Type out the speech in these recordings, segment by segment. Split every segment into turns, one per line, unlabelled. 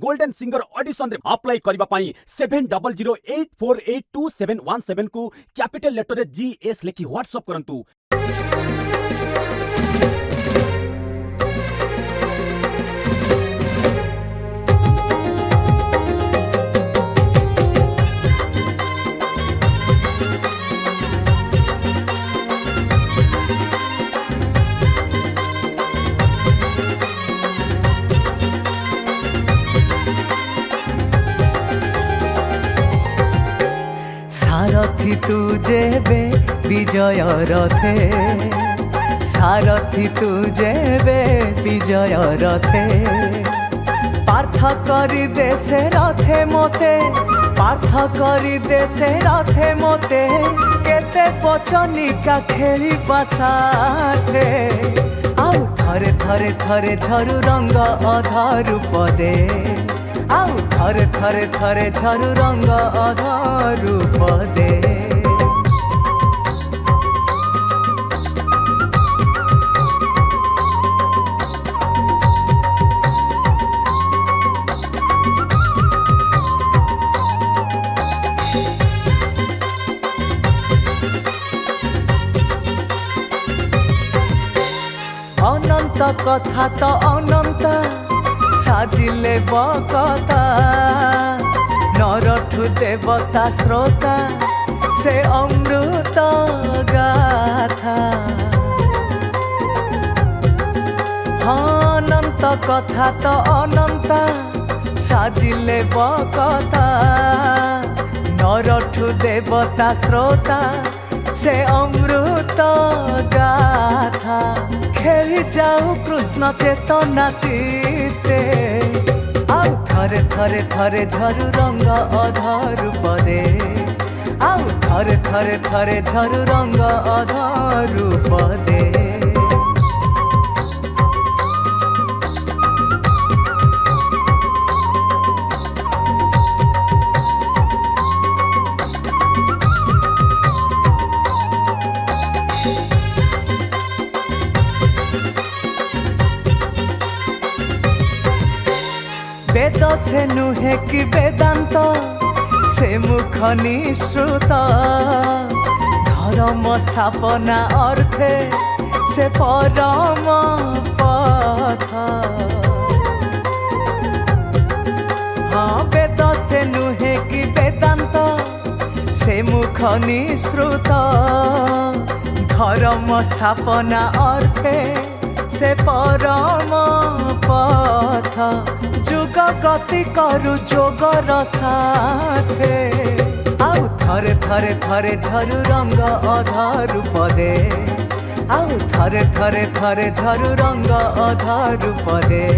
Golden singer audition रे apply करबा पई 7008482717 को कैपिटल लेटर रे GS लिखि व्हाट्सएप करंतु।
सारथी तू जेबे विजय रथे, सारथी तू जेबे विजय रथे, पार्थ करी देशे रथे मोते, पार्थ करी देशे रथे मोते, केते पचनिका खेली बसाथे, आउ थरे थरे थरे झरु रंग अधर पदे, आउ थरे थरे थरे झरु रंग अधर पदे। अनंत कथा तो अनंत साजिले बकता, नरठु देवता श्रोता से अमृत गाथा। अनंत कथा तो अनंत साजिले बकता, नरठु देवता श्रोता से अमृत गाथा। खेली जाऊ कृष्ण चेतना चिते, आउ थरे थरे थरे झरु रंग अधर पदे, आउ थरे थरे थरे झरु रंग अधर पदे। वेद से नुहे कि वेदांत से मुख निश्रुत, धर्म स्थापना अर्थे से परम पथ। हाँ वेद से नुहे कि वेदांत से मुख निश्रुत, धर्म स्थापना अर्थे से परम पथ। जुग गति करु जोगर साथे, आउ थरे थरे थरे झरु रंग अधर पदे, आउ थरे थरे थरे झरु रंग अधर पदे।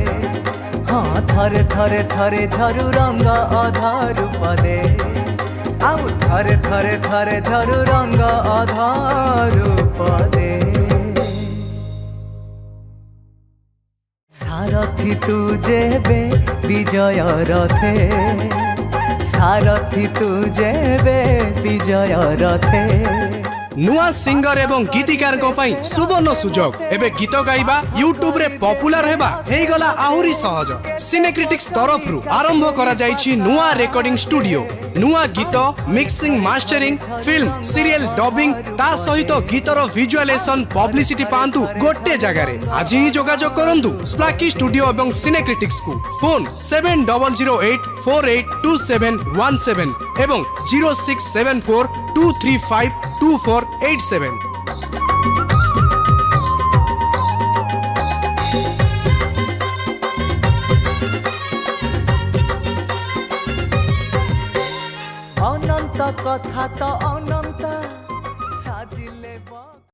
हाँ थरे थरे थरे झरु रंग अधर पदे, आउ थरे थरे थरे झरु रंग अधर पदे। सारथी तू जेबे विजय रथे, सारथी तू जेबे विजय रथे।
नुआ सिंगर एवं गीतिकार को पई सुवर्ण सुजोग। एबे गीत गाइबा यूट्यूब रे पॉपुलर हेबा हेई गला आहुरी सहज। सिनेक्रिटिक्स तरफ रु आरंभ करा जाईछि नुआ रिकॉर्डिंग स्टूडियो। नुआ गीत mixing mastering film serial dubbing ता सहित गीतर विजुअलाइजेशन पब्लिसिटी पांतु गोटे जगह रे। आज ही जोगाजोग करंतु स्प्लाकी स्टूडियो एवं सिनेक्रिटिक्स को। फोन 7008482717 एवं 0674235247।
अनंत कथा तो